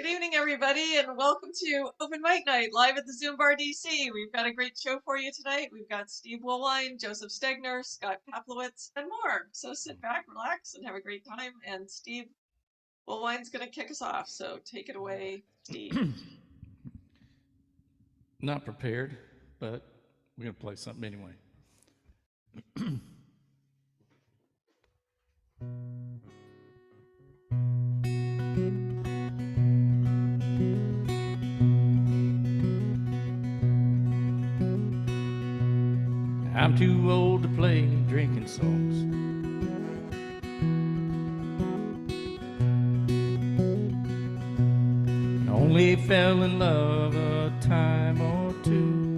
Good evening, everybody, and welcome to Open Mic Night live at the ZoomBarDC. We've got a great show for you tonight. We've got Steve Woolwine, Joseph Stegner, Scott Kaplowitz, and more. So sit back, relax, and have a great time. And Steve Woolwine's going to kick us off. So take it away, Steve. Not prepared, but we're going to play something anyway. I'm too old to play drinking songs. I only fell in love a time or two.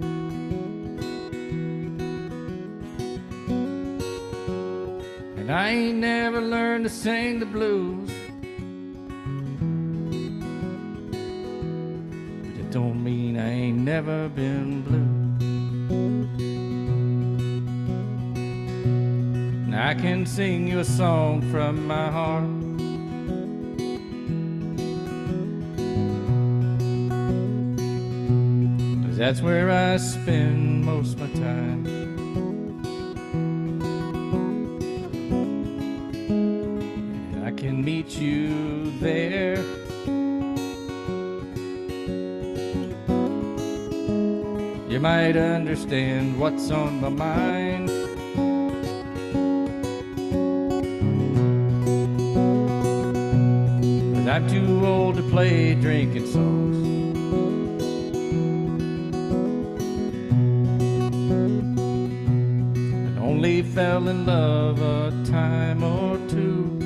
And I ain't never learned to sing the blues. But it don't mean I ain't never been blue. I can sing you a song from my heart. 'Cause that's where I spend most of my time. And I can meet you there. You might understand what's on my mind. I'm too old to play drinking songs. And only fell in love a time or two.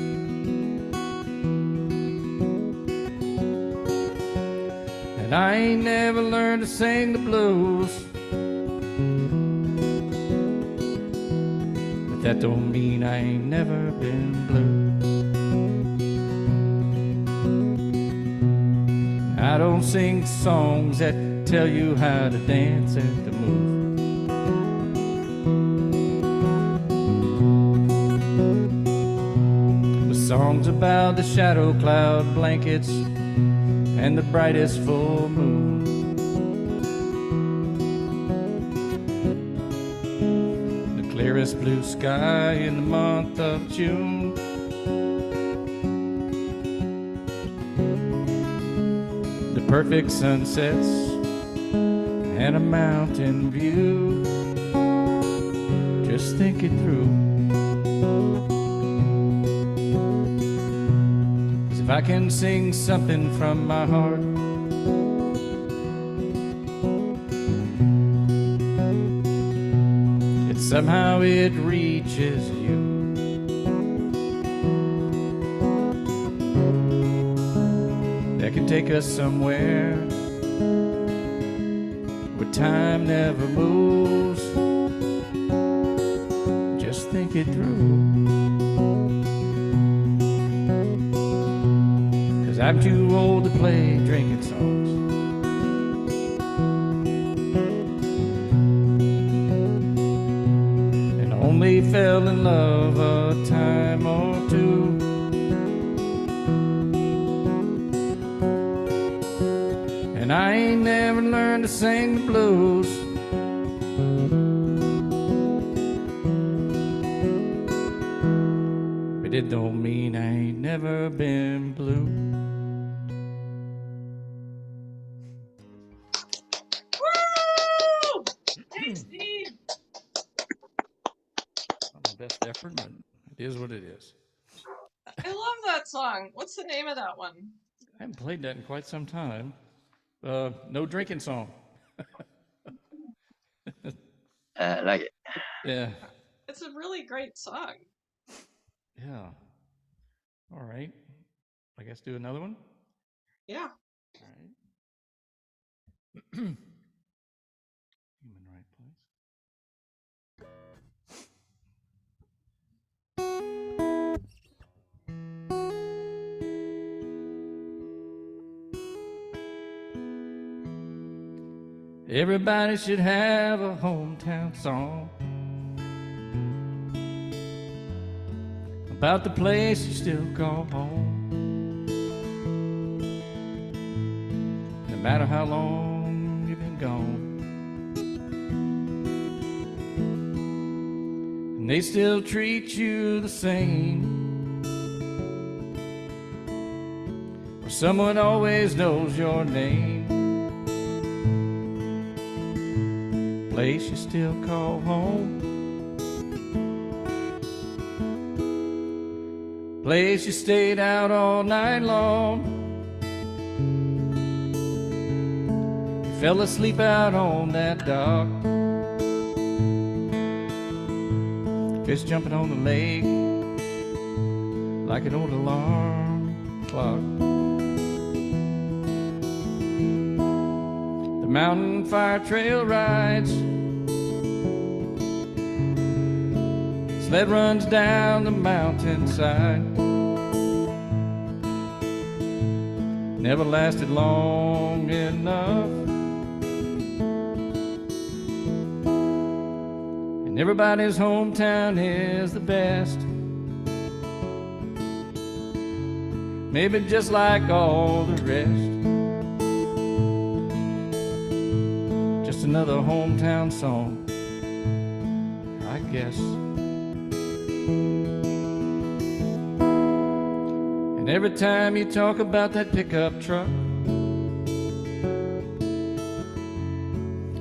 And I ain't never learned to sing the blues. But that don't mean I ain't never been blue. I don't sing songs that tell you how to dance and to move. The songs about the shadow cloud blankets and the brightest full moon. The clearest blue sky in the month of June. Perfect sunsets and a mountain view. Just think it through. 'Cause if I can sing something from my heart, somehow it reaches you. That can take us somewhere where time never moves. Just think it through. 'Cause I'm too old to play drinking songs. And only fell in love a time or two. And I ain't never learned to sing the blues. But it don't mean I ain't never been blue. Woo! Hey, Steve! Not my best effort, but it is what it is. I love that song. What's the name of that one? I haven't played that in quite some time. No drinking song. Like it. Yeah. It's a really great song. Yeah. All right. I guess do another one? Yeah. All right. I'm in the right place. Everybody should have a hometown song about the place you still call home. matter how long you've been gone. And they still treat you the same. Or someone always knows your name. Place you still call home. Place you stayed out all night long. You fell asleep out on that dock. Fish jumping on the lake like an old alarm clock. The mountain fire trail rides, sled runs down the mountainside. Never lasted long enough. And everybody's hometown is the best. Maybe just like all the rest. Just another hometown song, I guess. And every time you talk about that pickup truck,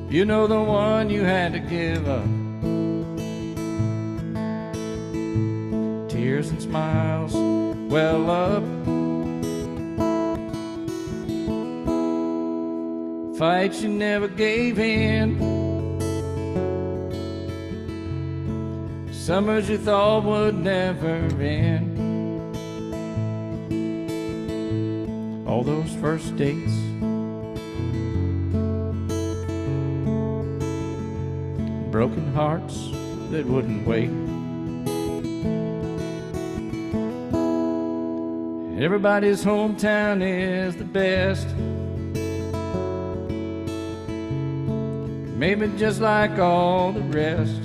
you know the one you had to give up. Tears and smiles well up. Fights you never gave in. Summers you thought would never end. All those first dates. Broken hearts that wouldn't wait. Everybody's hometown is the best. Maybe just like all the rest.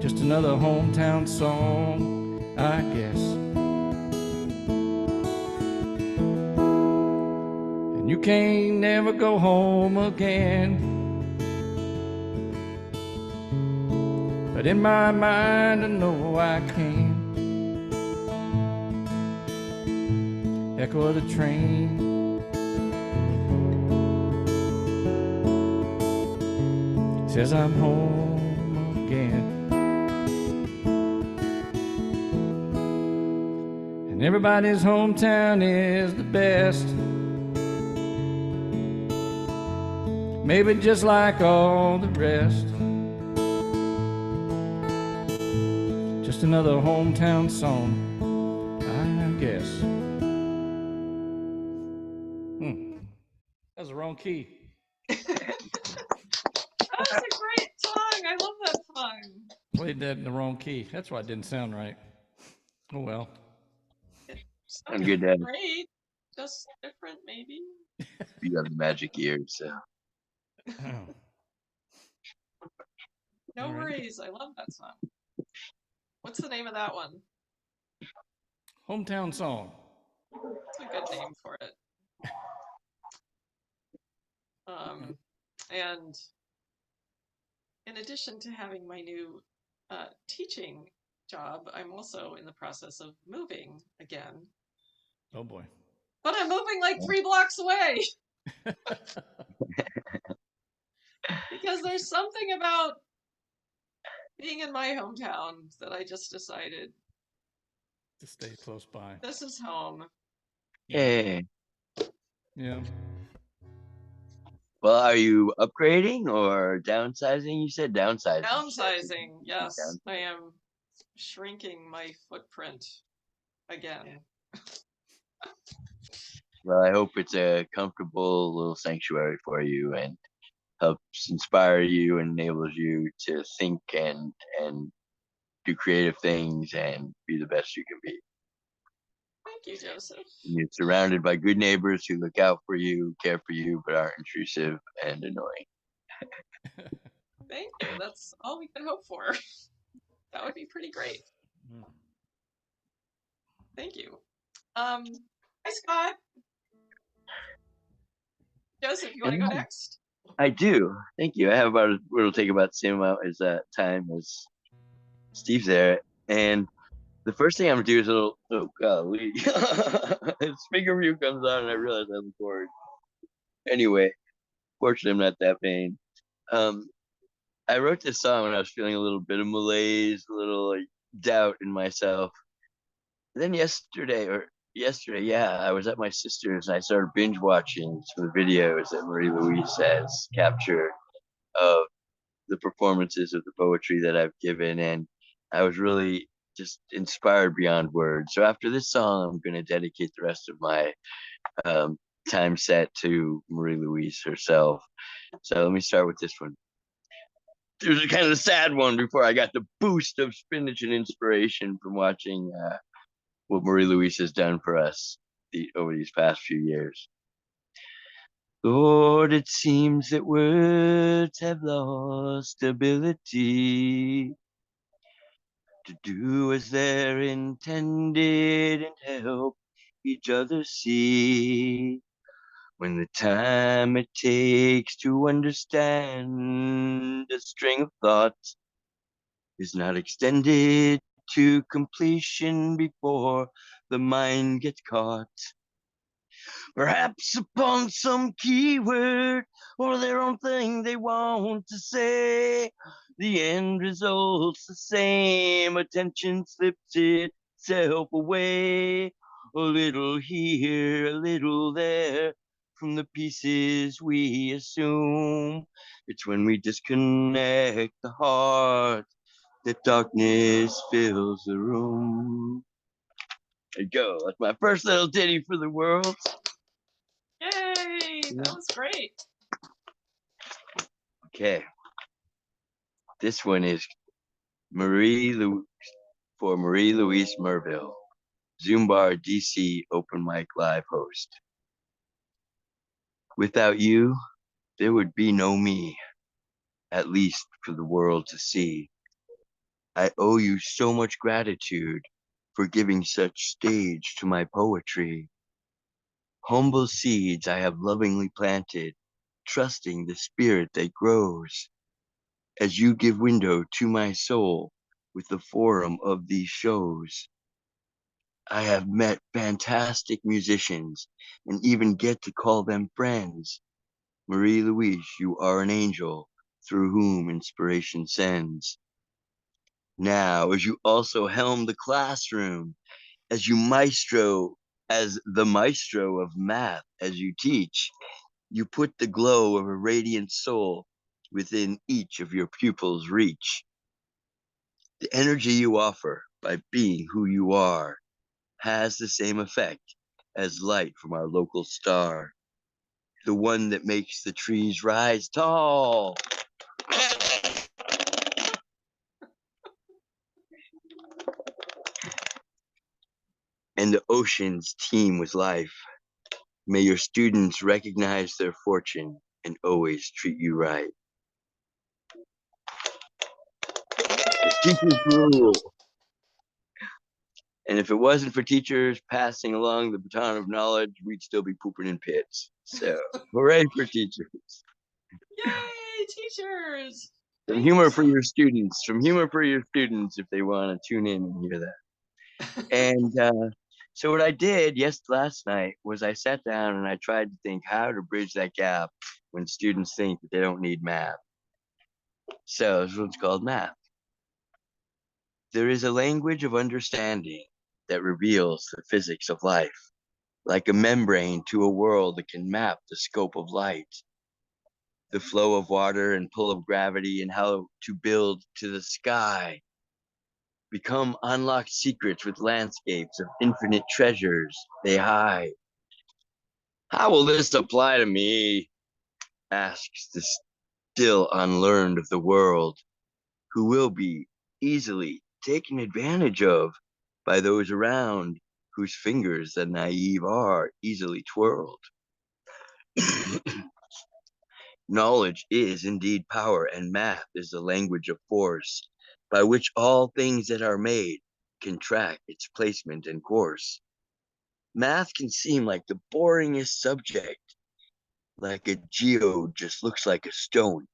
Just another hometown song, I guess. And you can't never go home again. But in my mind I know I can. Echo of the train, says I'm home again. And everybody's hometown is the best. Maybe just like all the rest. Just another hometown song, I guess. That was the wrong key. That was a great song. I love that song. Played that in the wrong key. That's why it didn't sound right. Oh well. I'm good, Dad. Great. Just different, maybe. You have the magic ears, so. No All right. worries. I love that song. What's the name of that one? Hometown song. That's a good name for it. And in addition to having my new teaching job, I'm also in the process of moving again. Oh boy. But I'm moving like 3 blocks away. Because there's something about being in my hometown that I just decided To stay close by. this is home. Hey. Yeah. Well, are you upgrading or downsizing? You said downsizing. Downsizing, yes. I am shrinking my footprint again. Well, I hope it's a comfortable little sanctuary for you and helps inspire you and enables you to think and do creative things and be the best you can be. Thank you, Joseph. And you're surrounded by good neighbors who look out for you, care for you, but aren't intrusive and annoying. Thank you. That's all we can hope for. That would be pretty great. Thank you. I Hi, Scott. Joseph, you want to go next? I do. Thank you. I have it'll take about the same amount as time as Steve's there. And the first thing I'm gonna do is oh golly. Speaker review comes on and I realize I record. Anyway, fortunately I'm not that vain. Um I wrote this song when I was feeling a little bit of malaise, a little like doubt in myself. And then yesterday, yeah, I was at my sister's and I started binge watching some of the videos that Marie-Louise has captured of the performances of the poetry that I've given, and I was really just inspired beyond words. So after this song, I'm going to dedicate the rest of my um, time set to Marie-Louise herself. So let me start with this one. It was kind of a sad one before I got the boost of spinach and inspiration from watching what Marie-Louise has done for us over these past few years. Lord, it seems that words have lost ability to do as they're intended and help each other see when the time it takes to understand a string of thoughts is not extended to completion before the mind gets caught. Perhaps upon some keyword or their own thing they want to say, the end result's the same. Attention slips itself away. A little here, a little there. From the pieces we assume, it's when we disconnect the heart that darkness fills the room. There you go. That's my first little ditty for the world. Yay! That was great. Okay. This one is Marie-Louise Merville, ZoomBarDC Open Mic Live host. Without you, there would be no me, at least for the world to see. I owe you so much gratitude for giving such stage to my poetry. Humble seeds I have lovingly planted, trusting the spirit that grows. As you give window to my soul with the forum of these shows. I have met fantastic musicians and even get to call them friends. Marie-Louise, you are an angel through whom inspiration sends. Now, as you also helm the classroom, as the maestro of math, as you teach, you put the glow of a radiant soul within each of your pupils' reach. The energy you offer by being who you are has the same effect as light from our local star, the one that makes the trees rise tall. And the oceans teem with life. May your students recognize their fortune and always treat you right. The teachers rule. And if it wasn't for teachers passing along the baton of knowledge, we'd still be pooping in pits. So, hooray for teachers. Yay, teachers! Some humor for your students. Some humor for your students if they want to tune in and hear that. And so what I did last night was I sat down and I tried to think how to bridge that gap when students think that they don't need math. So this one's called math. There is a language of understanding that reveals the physics of life, like a membrane to a world that can map the scope of light, the flow of water and pull of gravity, and how to build to the sky. Become unlocked secrets with landscapes of infinite treasures they hide. How will this apply to me? Asks the still unlearned of the world, who will be easily taken advantage of by those around whose fingers the naive are easily twirled. Knowledge is indeed power, and math is the language of force, by which all things that are made can track its placement and course. Math can seem like the boringest subject, like a geode just looks like a stone.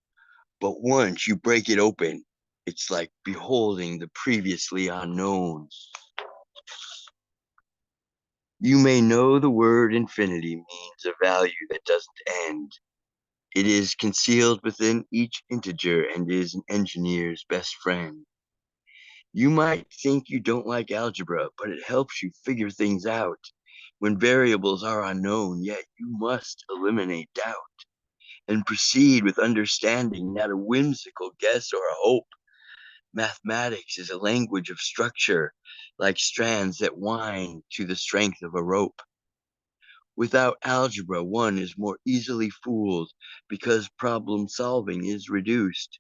But once you break it open, it's like beholding the previously unknown. You may know the word infinity means a value that doesn't end. It is concealed within each integer and is an engineer's best friend. You might think you don't like algebra, but it helps you figure things out. When variables are unknown, yet you must eliminate doubt and proceed with understanding, not a whimsical guess or a hope. Mathematics is a language of structure, like strands that wind to the strength of a rope. Without algebra, one is more easily fooled because problem solving is reduced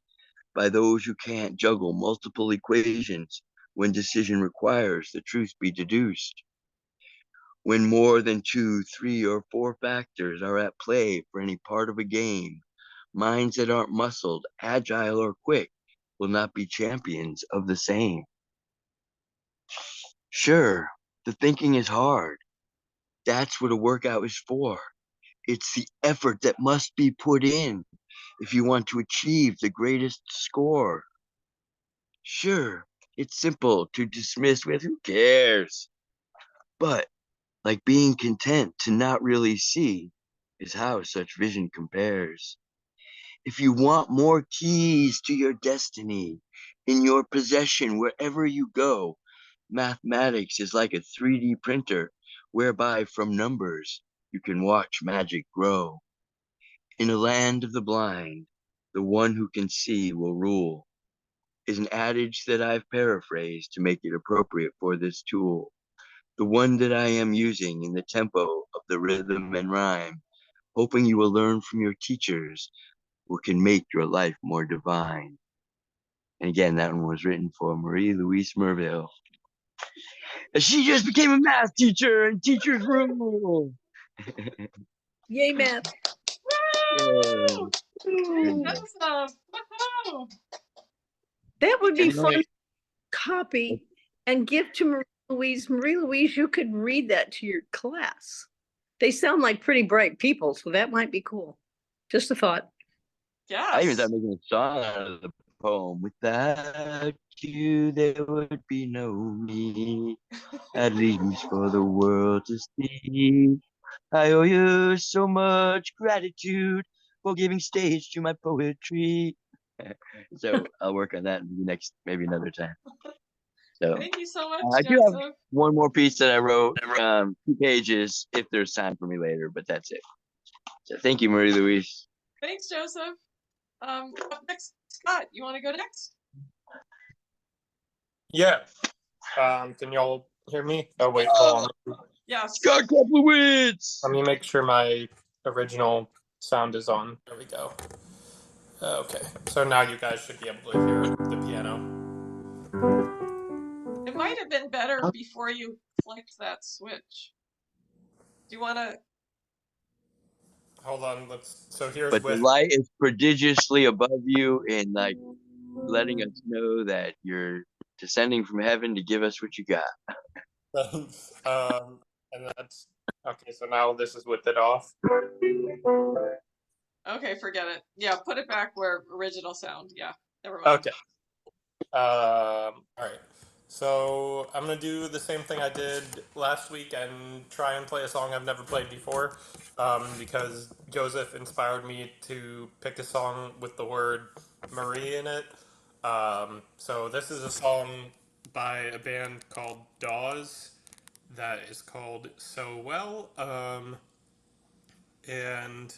by those who can't juggle multiple equations when decision requires the truth be deduced. When more than 2, 3, or 4 factors are at play for any part of a game, minds that aren't muscled, agile, or quick will not be champions of the same. Sure, the thinking is hard. That's what a workout is for. It's the effort that must be put in if you want to achieve the greatest score. Sure, it's simple to dismiss with who cares. But like being content to not really see is how such vision compares. If you want more keys to your destiny in your possession wherever you go, mathematics is like a 3D printer whereby from numbers you can watch magic grow. In a land of the blind, the one who can see will rule, is an adage that I've paraphrased to make it appropriate for this tool. The one that I am using in the tempo of the rhythm and rhyme, hoping you will learn from your teachers what can make your life more divine. And again, that one was written for Marie-Louise Merville. And she just became a math teacher and teachers rule. Yay, math. Woo! Ooh. That's woohoo! That would be fun. Right. Copy and give to Marie-Louise. Marie-Louise, you could read that to your class. They sound like pretty bright people, so that might be cool. Just a thought. I even Yes. thought making a song out of the poem. Without you, there would be no me, at least for the world to see. I owe you so much gratitude for giving stage to my poetry. So I'll work on that maybe another time. So Thank you so much, I do have Joseph. one more piece that I wrote, 2 pages if there's time for me later, but that's it. So thank you, Marie-Louise. Thanks, Joseph. Up next, Scott, you want to go next? Yeah. Can y'all hear me? Oh wait, hold on. Yes. Scott Kaplowitz! Let me make sure my original sound is on. There we go. Okay, so now you guys should be able to hear the piano. It might have been better before you flicked that switch. Do you want to? Hold on, so here's But the with light is prodigiously above you and like letting us know that you're descending from heaven to give us what you got. thanks. And that's okay, so now this is with it off. Okay, forget it. Yeah, put it back where original sound. Yeah, never mind. Okay. All right. So I'm gonna do the same thing I did last week and try and play a song I've never played before, because Joseph inspired me to pick a song with the word Marie in it. So this is a song by a band called Dawes that is called So Well. And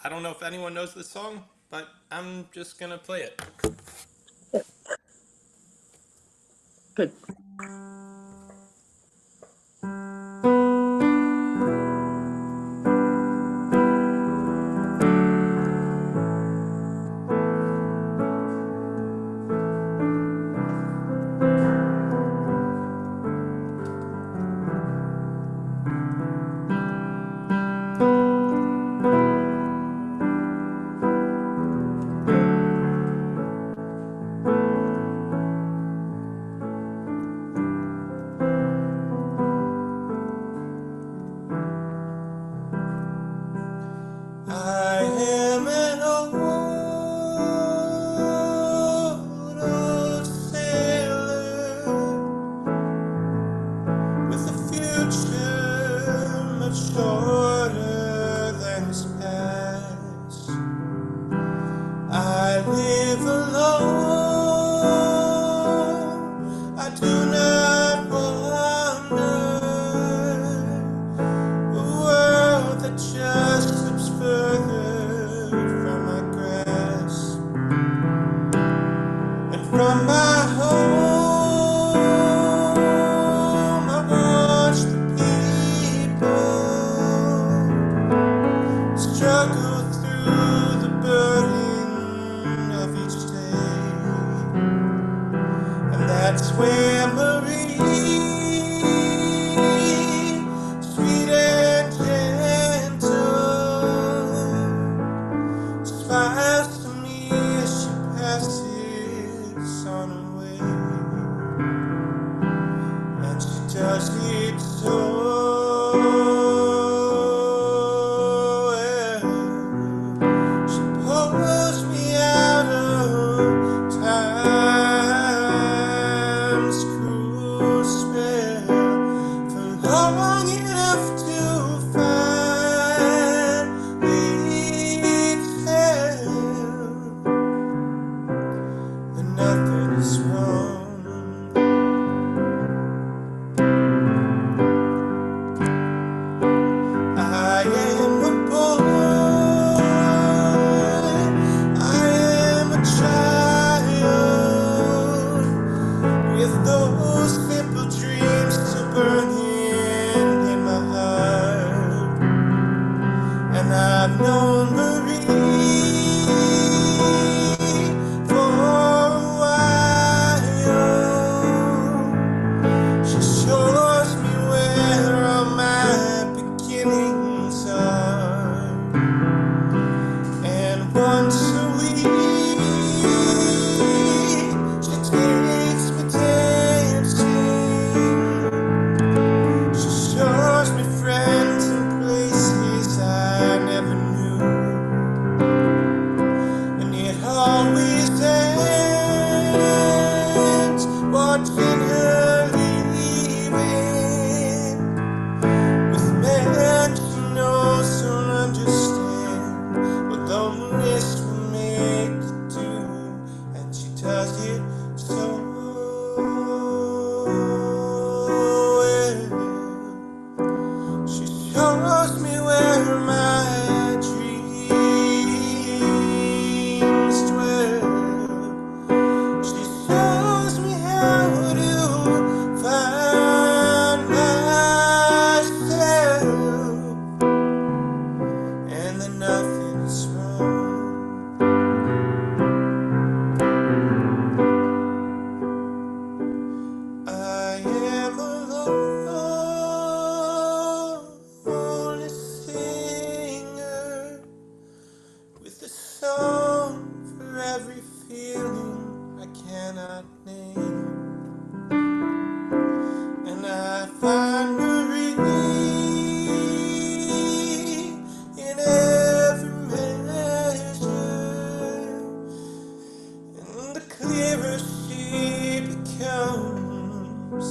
I don't know if anyone knows this song, but I'm just gonna play it. Good. future much shorter than his past. I live alone. I do not wonder. A world that just slips further from my grasp. And from my home, I watch the people struggle through the burden of each day. And that's where Marie, sweet and gentle, smiles to me as she passes on her way. And she does it so well. She pulls me out of time's cruel spell for long enough to finally tell that nothing is wrong. I am a boy, I am a child, with those simple dreams still burning in my heart. And I've known Marie for a while. She shows me where all my beginnings are. And once a week, she takes me dancing. She shows me friends and places I never knew. And it always ends watching her leaving, with men she knows don't understand what loneliness will make you do. And she does it so well. She shows me where my dreams dwell. She shows me how to find myself, and that nothing is wrong. I am alone, only singer, with a song for every feeling I cannot name. And I find Marie in every measure, and the clearer she becomes,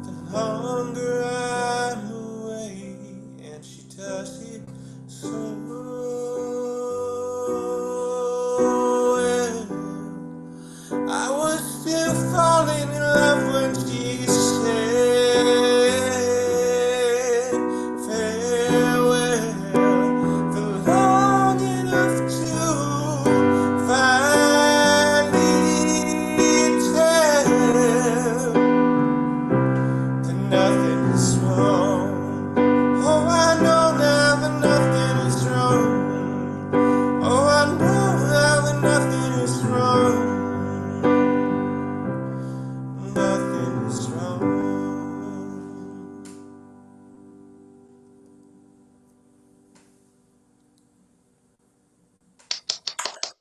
the longer I'm away. And she does it so well. I was still falling in love when she said farewell, for long enough to finally tell that nothing is wrong. Oh, I know now that nothing is wrong. Oh, I know now that nothing is wrong. Nothing is wrong.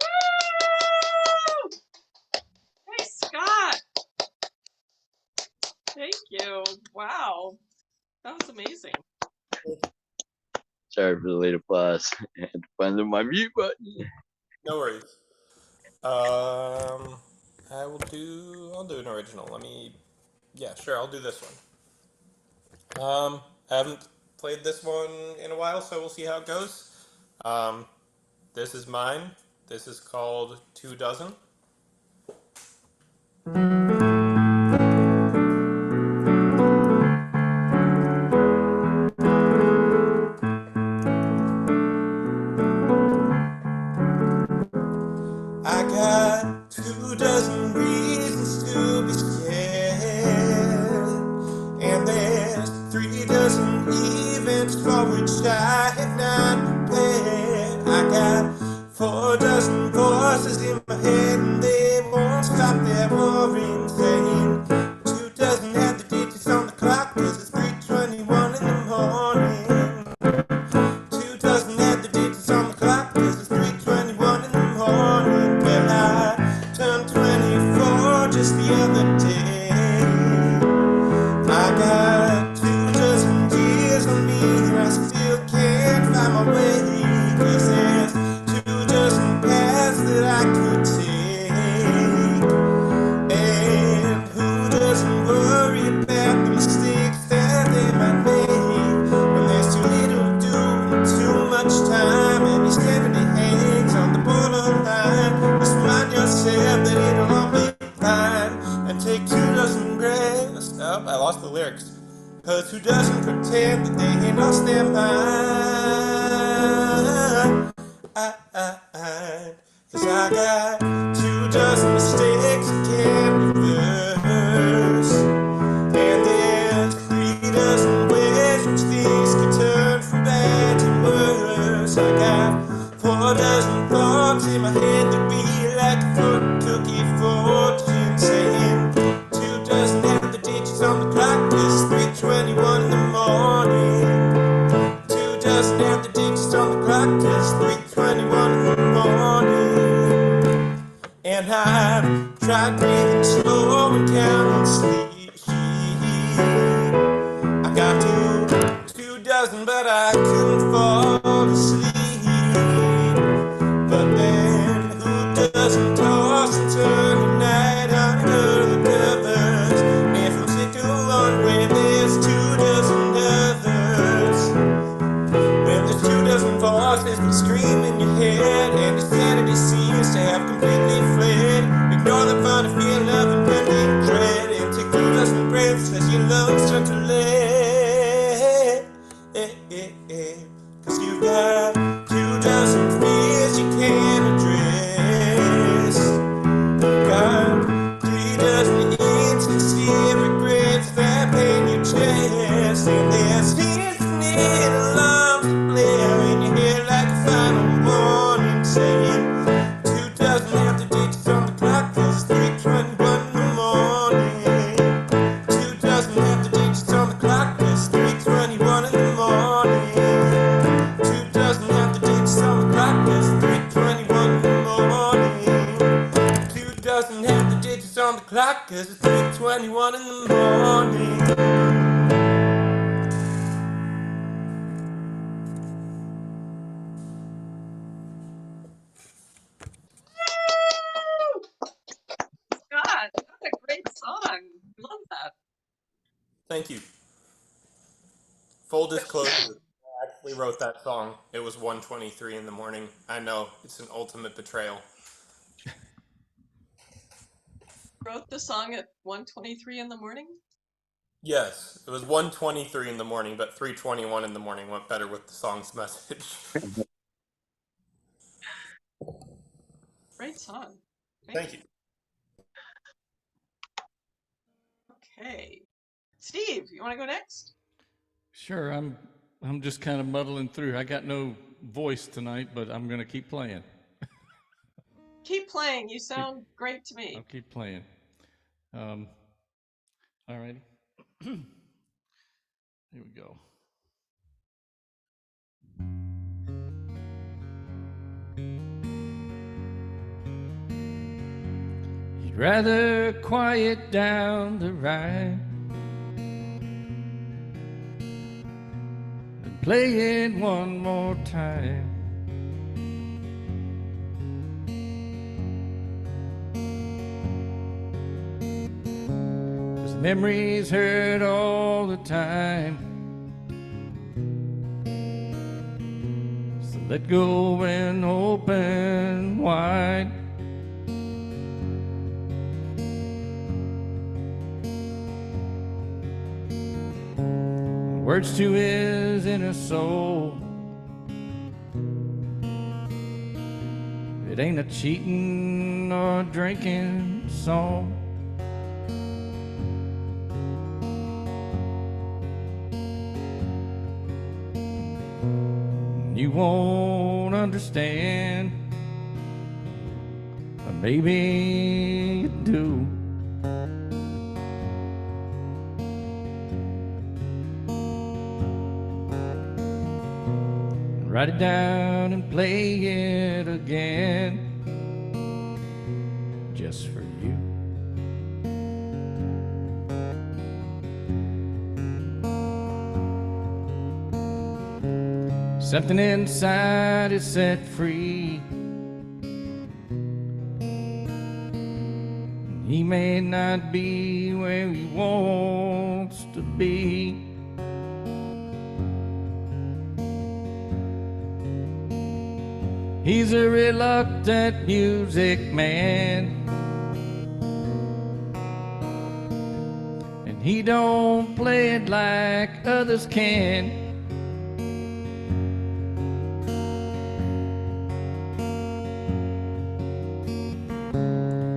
Woo! Hey, Scott. Thank you. Wow. That was amazing. Sorry for the late applause. I had to find my mute button. No worries. I'll do an original. Yeah, sure, I'll do this one. I haven't played this one in a while, so we'll see how it goes. This is mine. This is called 2 Dozen. I got 2 dozen reasons to be scared, and there's 3 dozen events for which I have not prepared. I got 4 dozen voices in my head, and they won't stop their roaring, saying 2 dozen have the digits on the clock, 'cause it's 3:21 in the morning. 2 dozen have the digits on the clock, 'cause it's 3:21 in the morning. Well, I turned 24 just the other day. I got 2 dozen years on me, and I still can't find my way, 'cause there's 2 dozen paths that I could take. And who doesn't worry about the mistakes that they might make, when there's too little to do and too much time, and your sanity hangs on the borderline. Just remind yourself that it'll all be fine, and take 2 dozen breaths. Oh, I lost the lyrics. 'Cause who doesn't pretend that they ain't lost their mind? 'Cause I got 2 dozen mistakes I can't reverse, and there's 3 dozen ways which things can turn from bad to worse. I got 4 dozen thoughts in my head that be like a fortune cookie fortune, saying 2 dozen have the digits on the clock, 'cause it's 3:21 in the morning. 2 dozen have the digits on the clock, 'cause it's 3:21 in the morning. And I've tried breathing slow and counting sleep. I got 2 dozen, but I couldn't fall asleep. But then who doesn't toss and turn at night under the covers? And from sick to one where there's 2 dozen others. When there's 2 dozen voices that scream in your head, and your sanity seems to have completely fled, ignore the funny feeling of impending dread, and take 2 dozen breaths as your lungs start to lead. 'Cause you've got 2 dozen fears you can't address. You've got 3 dozen insincere regrets that pain your chest, and there's infinite alarms that blare in your head like a final warning, saying 2 dozen have the digits on the clock, 'cause it's 3:21 in the morning. 2 dozen have the digits on the clock, 'cause it's 3:21 in the morning. 2 dozen have the digits on the clock, 'cause it's 3:21 in the morning. 2 dozen have the digits on the clock, 'cause it's 3:21 in the morning. God, that's a great song. Love that. Thank you. Full disclosure, I actually wrote that song. It was 1:23 in the morning. I know, it's an ultimate betrayal. Wrote the song at 1:23 in the morning. Yes, it was 1:23 in the morning, but 3:21 in the morning went better with the song's message. Great song. Thank you. Okay. Steve, you want to go next? Sure, I'm just kind of muddling through. I got no voice tonight, but I'm gonna keep playing. Keep playing. You sound great to me. I'll keep playing. All righty. Here we go. You'd rather quiet down the ride than play it one more time. Memories hurt all the time. let go and open wide. Words to his inner soul. It ain't a cheating or drinking song. You won't understand, but maybe you do. Write it down and play it again, just for you. Something inside is set free. He may not be where he wants to be. He's a reluctant music man, and he don't play it like others can.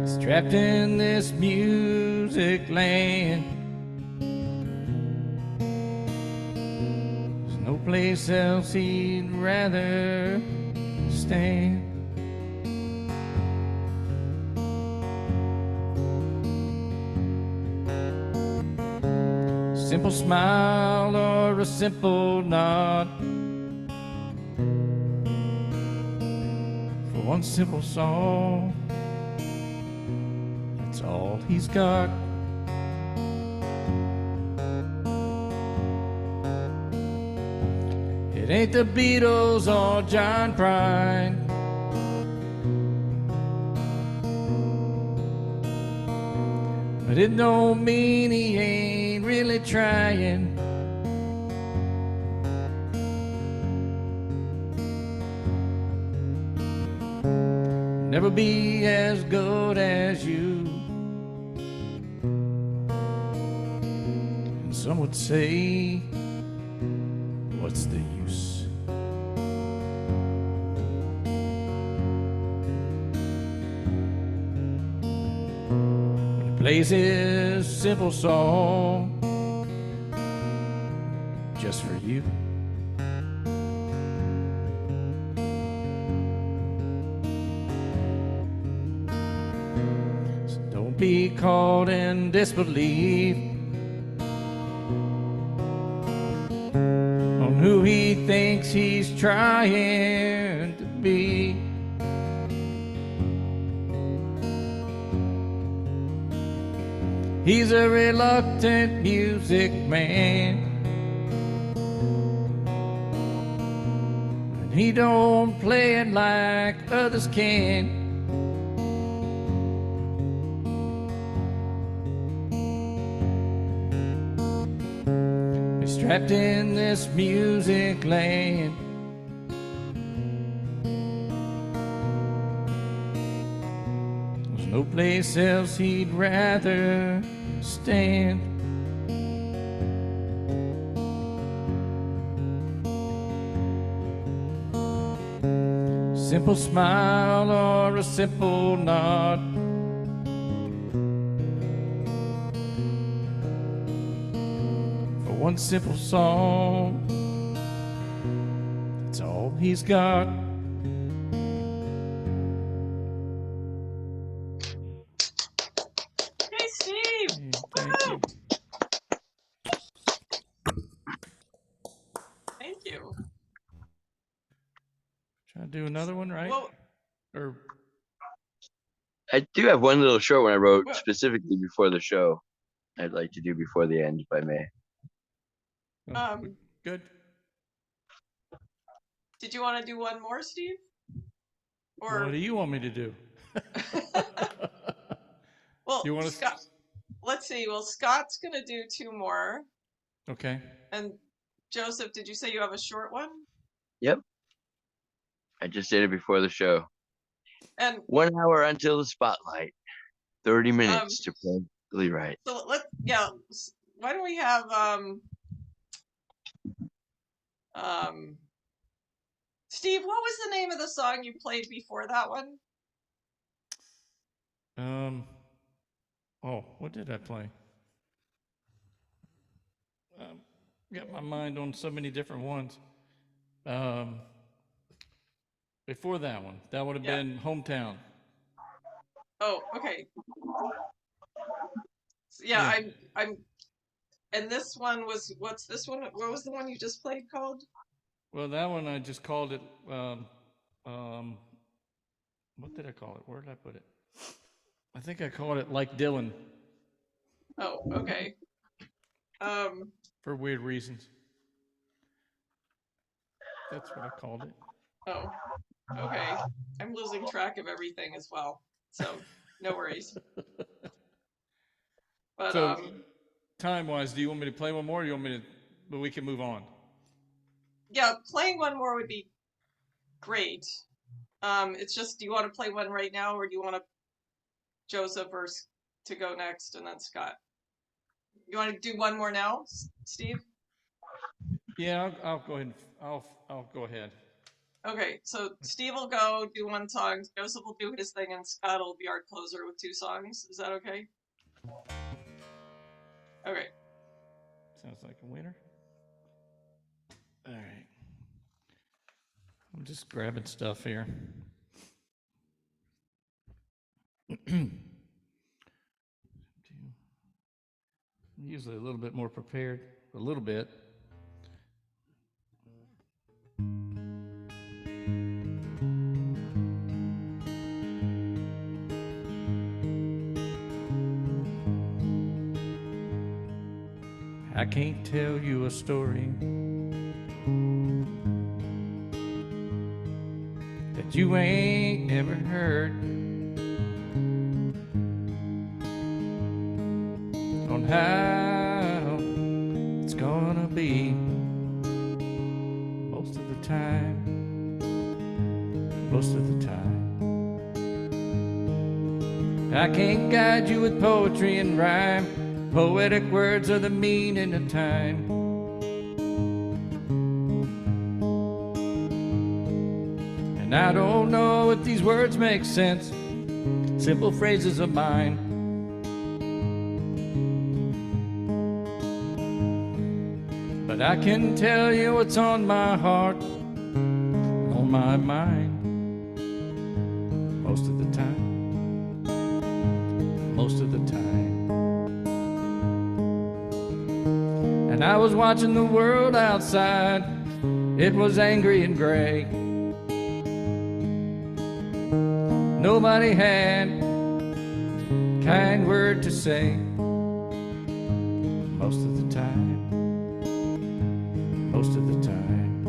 He's trapped in this music land. There's no place else he'd rather stand. Simple smile or a simple nod for one simple song. That's all he's got. It ain't the Beatles or John Prine, but it don't mean he ain't really trying. Never be as good as you. And some would say, what's the use? When he plays his simple song just for you. So don't be caught in disbelief on who he thinks he's trying to be. He's a reluctant music man, and he don't play it like others can. He's trapped in this music land. There's no place else he'd rather stand. Simple smile or a simple nod for one simple song. That's all he's got. Hey, Steve! Thank you. Thank you. Try to do another one, right? Well, Or I do have one little short one I wrote Well- specifically before the show. I'd like to do before the end, if I may. good. did you want to do one more, Steve? Or What do you want me to do? well, You want to? Scott, let's see. Well, Scott's gonna do two more, Okay. and Joseph, did you say you have a short one? Yep. I just did it before the show. And 1 hour until the spotlight. 30 minutes to perfectly right. so why don't we have Steve, what was the name of the song you played before that one? Oh, what did I play? Got my mind on so many different ones. Before that one, that would have been Hometown. Oh, okay. Yeah, I'm and this one was, what's this one? What was the one you just played called? Well, that one I just called it, what did I call it? Where did I put it? I think I called it Like Dylan. Oh, okay. For weird reasons. That's what I called it. Oh, okay. I'm losing track of everything as well, so no worries. But so, time-wise, do you want me to play one more, or you want me to? But we can move on. Yeah, playing one more would be great. It's just, do you want to play one right now, or do you want Joseph or to go next, and then Scott? You want to do one more now, Steve? Yeah, I'll go ahead. I'll go ahead. Okay, so Steve will go do one song, Joseph will do his thing, and Scott will be our closer with 2 songs. Is that okay? Okay. Sounds like a winner. All right. I'm just grabbing stuff here. I'm usually a little bit more prepared, a little bit. I can't tell you a story that you ain't ever heard on how it's gonna be most of the time, most of the time. I can't guide you with poetry and rhyme. Poetic words are the meaning of time. And I don't know if these words make sense, simple phrases of mine. But I can tell you what's on my heart, on my mind, most of the time, most of the time. And I was watching the world outside, it was angry and gray. Nobody had a kind word to say, most of the time, most of the time.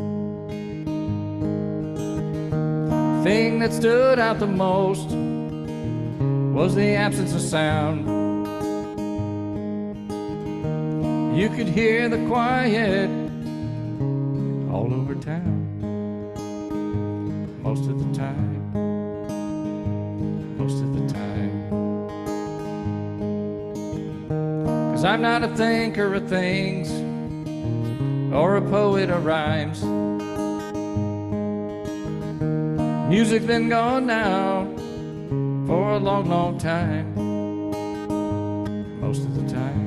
The thing that stood out the most was the absence of sound. You could hear the quiet all over town, most of the time, most of the time. 'Cause I'm not a thinker of things, or a poet of rhymes. Music's been gone now for a long, long time, most of the time.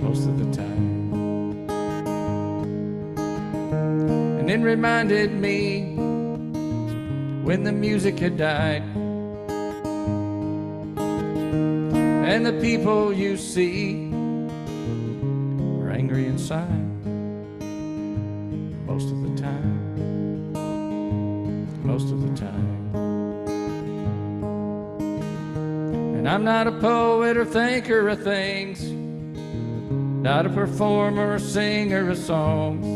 Most of the time. And it reminded me when the music had died, and the people you see are angry inside, most of the time, most of the time. And I'm not a poet or thinker of things, not a performer or singer of songs.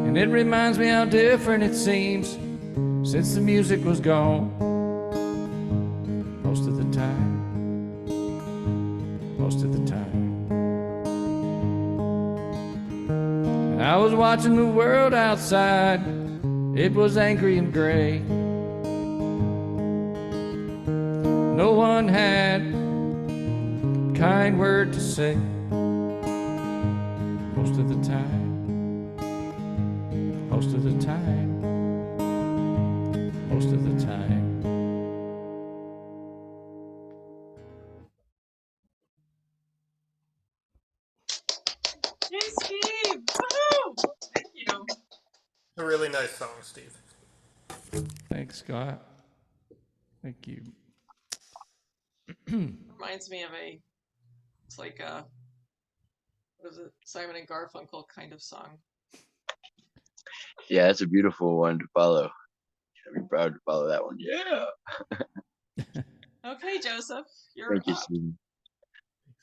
And it reminds me how different it seems since the music was gone, most of the time, most of the time. was watching the world outside. It was angry and gray. No one had a kind word to say most of the time. Most of the time. Most of the time. Yay, Steve! Woohoo! Thank you. A really nice song, Steve. Thanks, Scott. Thank you. Reminds me of it's like what is it? Simon and Garfunkel kind of song. Yeah, it's a beautiful one to follow. I'd be proud to follow that one. Yeah. Okay, Joseph, you're Thank you, up. Steve.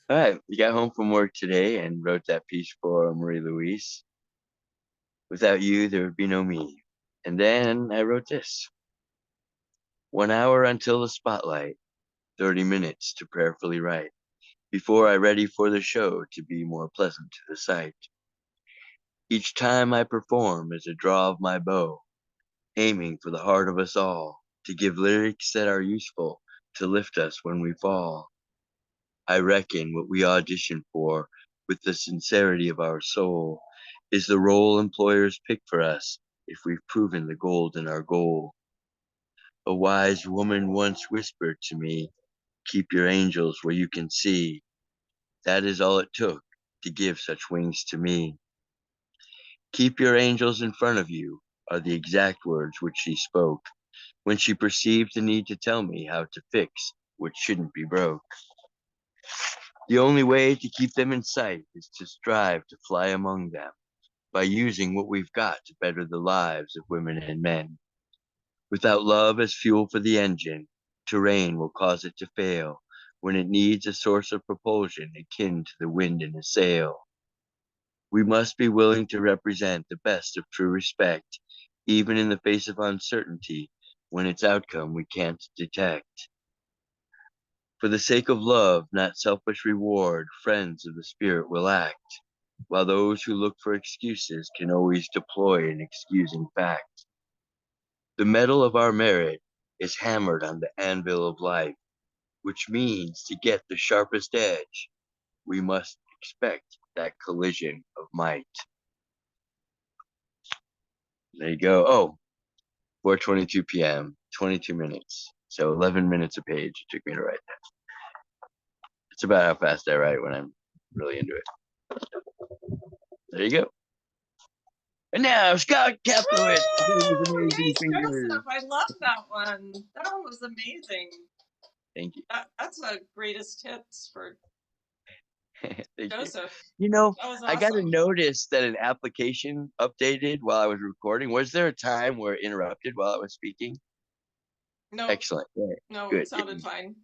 All right, we got home from work today and wrote that piece for Marie-Louise. Without you, there would be no me. And then I wrote this. 1 hour until the spotlight, 30 minutes to prayerfully write, before I ready for the show to be more pleasant to the sight. Each time I perform is a draw of my bow, aiming for the heart of us all, to give lyrics that are useful, to lift us when we fall. I reckon what we audition for, with the sincerity of our soul, is the role employers pick for us if we've proven the gold in our goal. A wise woman once whispered to me, keep your angels where you can see. That is all it took to give such wings to me. Keep your angels in front of you are the exact words which she spoke when she perceived the need to tell me how to fix what shouldn't be broke. The only way to keep them in sight is to strive to fly among them by using what we've got to better the lives of women and men. Without love as fuel for the engine, terrain will cause it to fail when it needs a source of propulsion akin to the wind in a sail. We must be willing to represent the best of true respect, even in the face of uncertainty when its outcome we can't detect. For the sake of love, not selfish reward, friends of the spirit will act, while those who look for excuses can always deploy an excusing fact. The metal of our merit is hammered on the anvil of life, which means to get the sharpest edge, we must expect that collision of might. There you go. Oh, 4:22 p.m., 22 minutes. So 11 minutes a page it took me to write that. It's about how fast I write when I'm really into it. There you go. And now Scott Kaplowitz with his Woo! Yay, amazing fingers. Joseph! I love that one. That one was amazing. Thank you. That's a greatest hits for Thank you. Joseph. You know, That was I got to awesome. notice that an application updated while I was recording. Was there a time where it interrupted while I was speaking? No, Excellent. Yeah. no, Good. it sounded fine.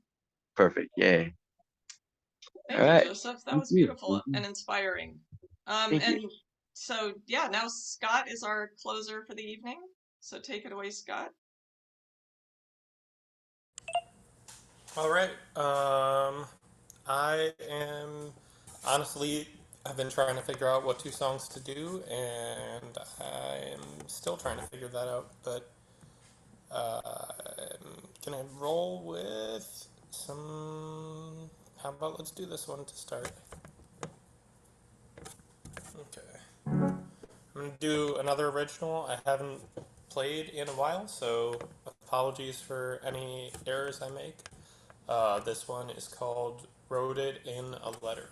Perfect. Yay. Thank All you, right. Joseph. That Thank was you. beautiful and inspiring. Thank you. And so yeah, now Scott is our closer for the evening. So take it away, Scott. All right. I am honestly, I've been trying to figure out what two songs to do, and I'm still trying to figure that out. But I'm gonna roll with some. How about let's do this one to start? Okay. I'm gonna do another original I haven't played in a while, so apologies for any errors I make. This one is called Wrote It in a Letter.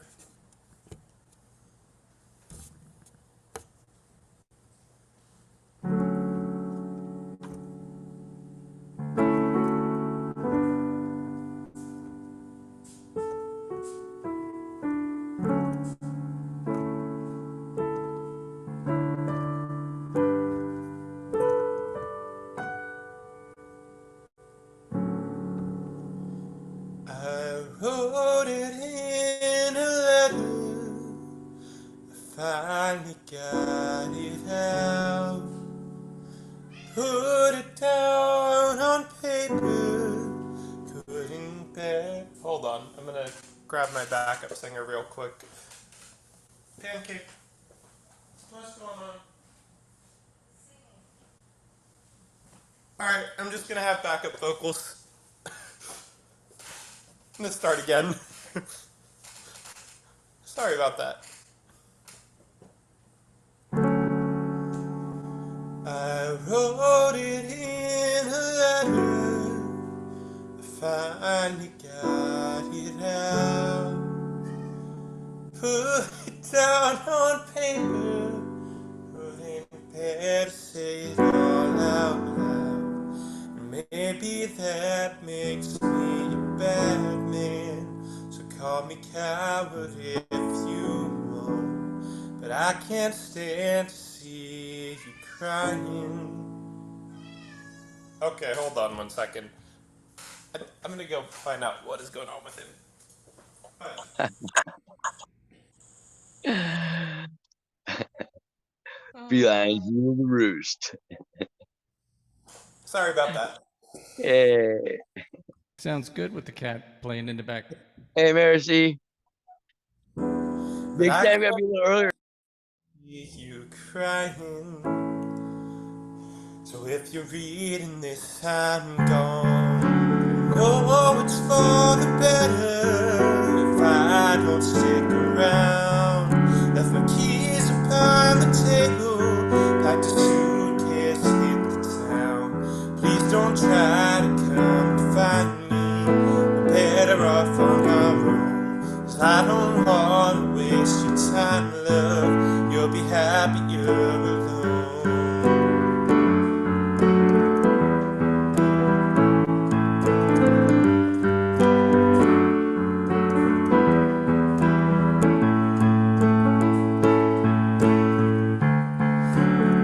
I wrote it in a letter, I finally got it out, put it down on paper, couldn't bear. Hold on, I'm gonna grab my backup singer real quick. Pancake. What's going on? Alright, I'm just gonna have backup vocals. I'm gonna start again. Sorry about that. I wrote it in a letter. I finally got it out. Put it down on paper. But ain't better say it all out loud. Maybe that makes me a bad man. So call me coward if you want. But I can't stand to see you crying. Okay, hold on 1 second. I'm gonna go find out what is going on with him. Felines rule the roost. Sorry about that. Hey, Sounds good with the cat playing in the back. hey, Mercy. But Next I time, gotta be a little earlier. see you crying. So if you're reading this, I'm gone. No, it's for the better if I don't stick around. Left my keys upon the table, packed a suitcase, hit the town. Please don't try to come to find me. I'm better off on my own. 'Cause I don't wanna waste your time, love. You'll be happier alone.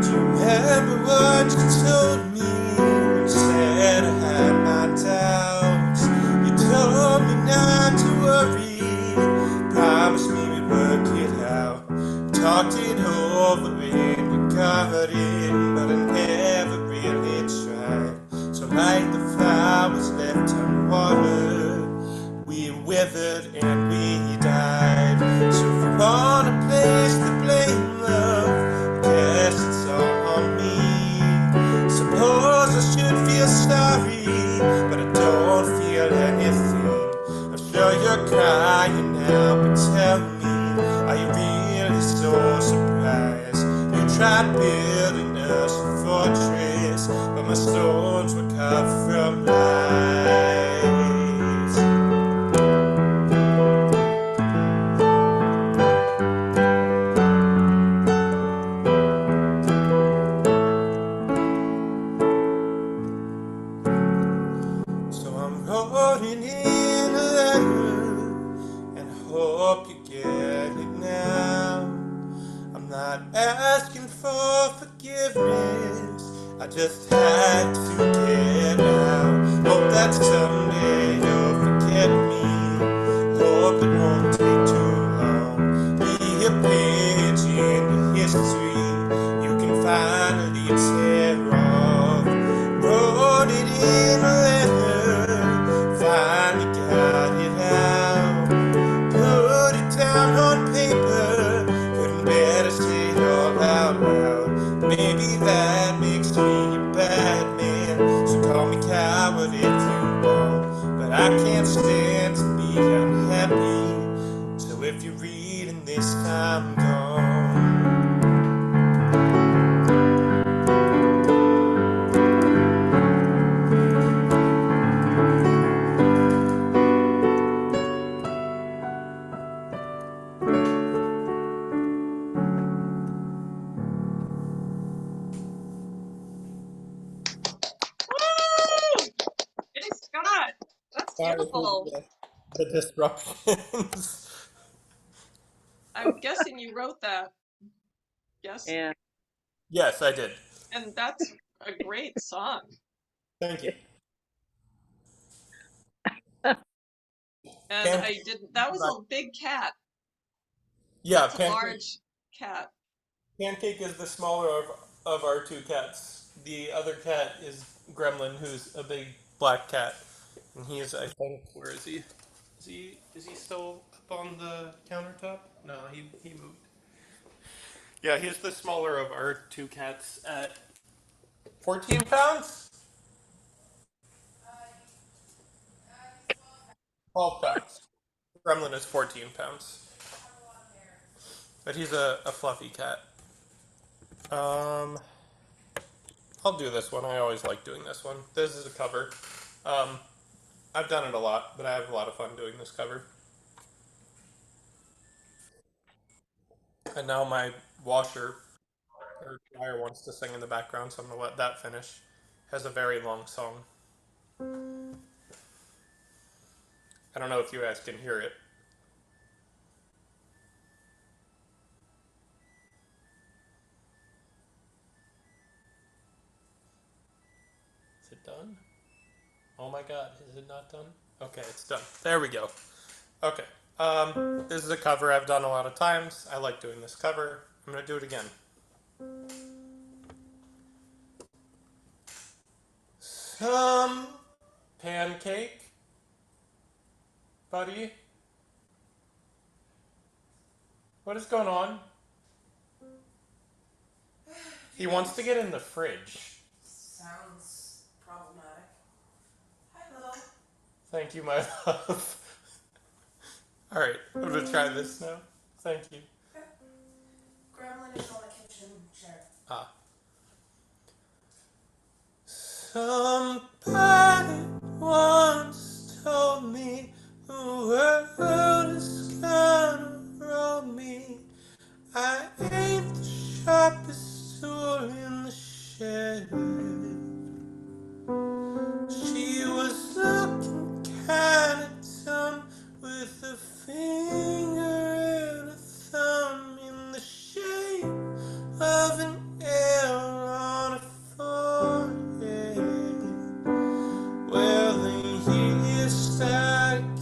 Do you remember what you told me when you said I had my doubts? You told me not to worry, promised me we'd work it out. Talked it over and you got it, but I never really tried. So like the flowers left unwatered, we withered and we died. So if you want to place the blame, love, guess it's all on me. Suppose I should feel sorry, but I don't feel anything. I'm sure you're crying now, but tell me, are you really so surprised? You tried building us a fortress, but my stones were carved from lies. So I'm writing in a letter, and I hope you get it now. I'm not asking for forgiveness, I just had to get out. Hope that someday you'll forget me. Hope it won't take too long. Be a page in your history you can finally tear off. Wrote it in a letter, finally got it out. Put it down on paper, couldn't bear to say it all out loud. Maybe that makes me a bad man, so call me coward if you want. But I can't stand to be unhappy, so if you're reading this, I'm gone. Woo! Hey, Scott, that's Sorry beautiful. for the disruptions. I'm guessing you wrote that. Yes, Yeah. Yes, I did. and that's a great song. Thank you. And I didn't. That was a big cat. Yeah, That's a large cat. Pancake is the smaller of our two cats. The other cat is Gremlin, who's a big black cat, and he is, I think, where is he? Is he still up on the countertop? No, he moved. Yeah, he's the smaller of our two cats at 14 pounds? 12 pounds. Gremlin is 14 pounds. But he's a fluffy cat. I'll do this one. I always like doing this one. This is a cover. I've done it a lot, but I have a lot of fun doing this cover. And now my washer or dryer wants to sing in the background, so I'm gonna let that finish. Has a very long song. I don't know if you guys can hear it. Is it done? Oh my god, is it not done? Okay, it's done. There we go. Okay. This is a cover I've done a lot of times. I like doing this cover. I'm gonna do it again. Some pancake, buddy. What is going on? He wants to get in the fridge. Sounds problematic. Hi, little. Thank you, my love. Alright, I'm gonna try this now. Thank you. Okay. Gremlin is on the kitchen chair. Ah. Somebody once told me the world is gonna roll me. I ain't the sharpest tool in the shed. She was looking kinda dumb with a finger and a thumb in the shape of an L on a forehead. Well, the years started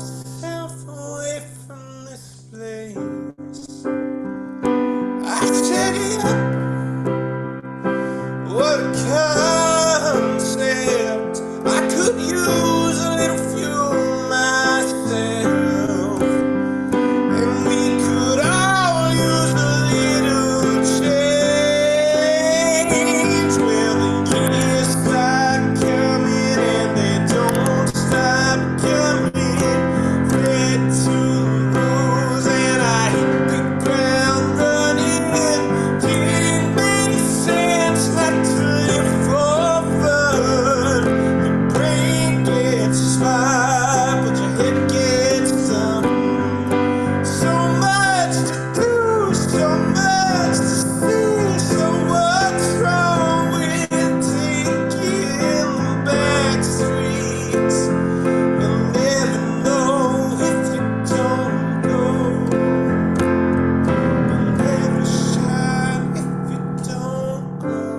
myself away from this place. I tell you what a concept. I could use a little fuel myself, and we could all use a little change. Well, the years start coming and they don't stop coming. Fed to the rules and I hit the ground running. Didn't make sense not to live for fun. The brain gets smart, but your head gets dumb. So much to do, so much to see. So what's wrong with taking the back streets? You'll never know if you don't go. You'll never shine if you don't glow.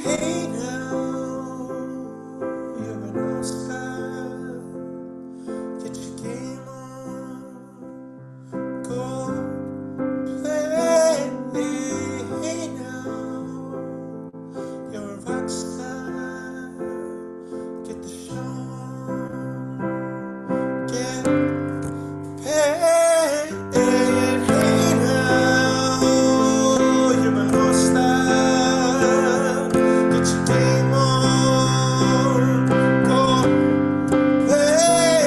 Hey now, you're an all-star. Get your game on, go play. Hey now, you're a rock star. Get the show on, get paid. Hey now, you're an all-star. Get your game on, go hey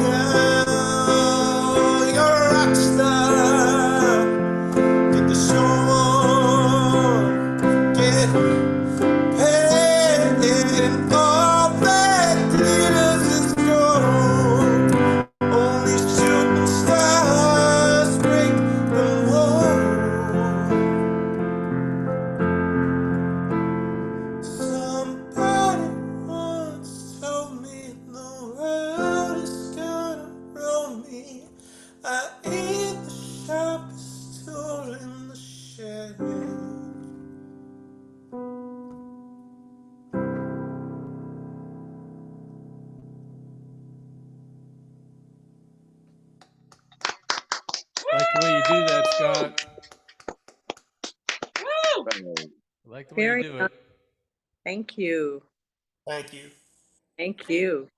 now, you're a rock star. Get the show on, get paid, and all that glitters is gold. Only shooting stars break the mold. Somebody once told me the world is gonna roll me. I ain't the sharpest tool in the shed. Like the way you do that, Scott. Woo! I like the way Very you do nice. it. Thank you. Thank you. Thank you.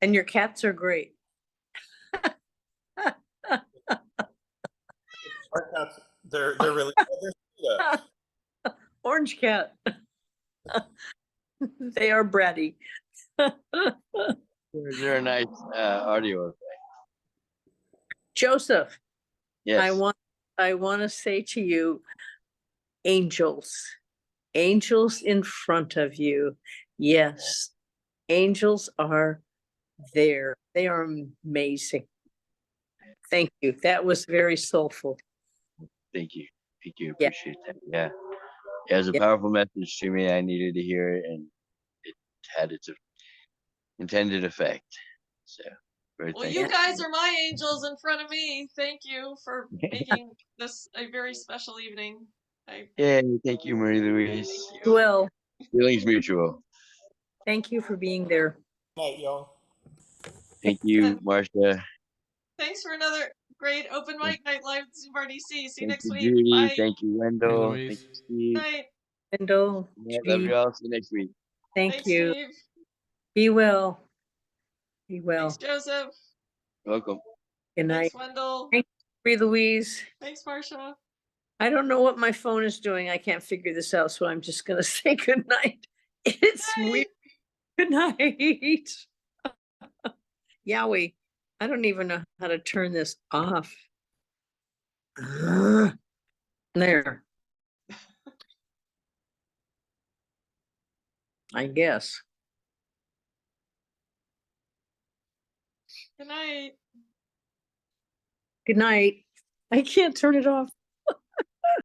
And your cats are great. Our cats, they're really they're sweet. Orange cat. They are bratty. They're a nice audio effect. Joseph, Yes. I want to say to you, angels in front of you. Yes, angels are there. They are amazing. Thank you. That was very soulful. Thank you. Thank you. Yeah. Appreciate that. Yeah. It was a Yeah. powerful message to me. I needed to hear it, and it had its intended effect. So, very Well, thankful. you guys are my angels in front of me. Thank you for making this a very special evening. Yeah. Thank you, Marie-Louise. Well, Feelings mutual. thank you for being there. Good night, y'all. Thank you, And Marcia. thanks for another great open mic night live at ZoomBarDC. See you Thank next you, week. Judy. Bye. Thank you, Wendell. Thank Louise. you, Steve. Night. Wendell, Yeah, love you all. See you next week. thank Thanks, you. Steve. Be well. Be well. Thanks, Joseph. Welcome. Good night. Thanks, Wendell. Thanks, Marie-Louise. Thanks, Marcia. I don't know what my phone is doing. I can't figure this out, so I'm just gonna say good night. It's Night. weird. Good night. Yowie, I don't even know how to turn this off. There. I guess. Good night. Good night. I can't turn it off.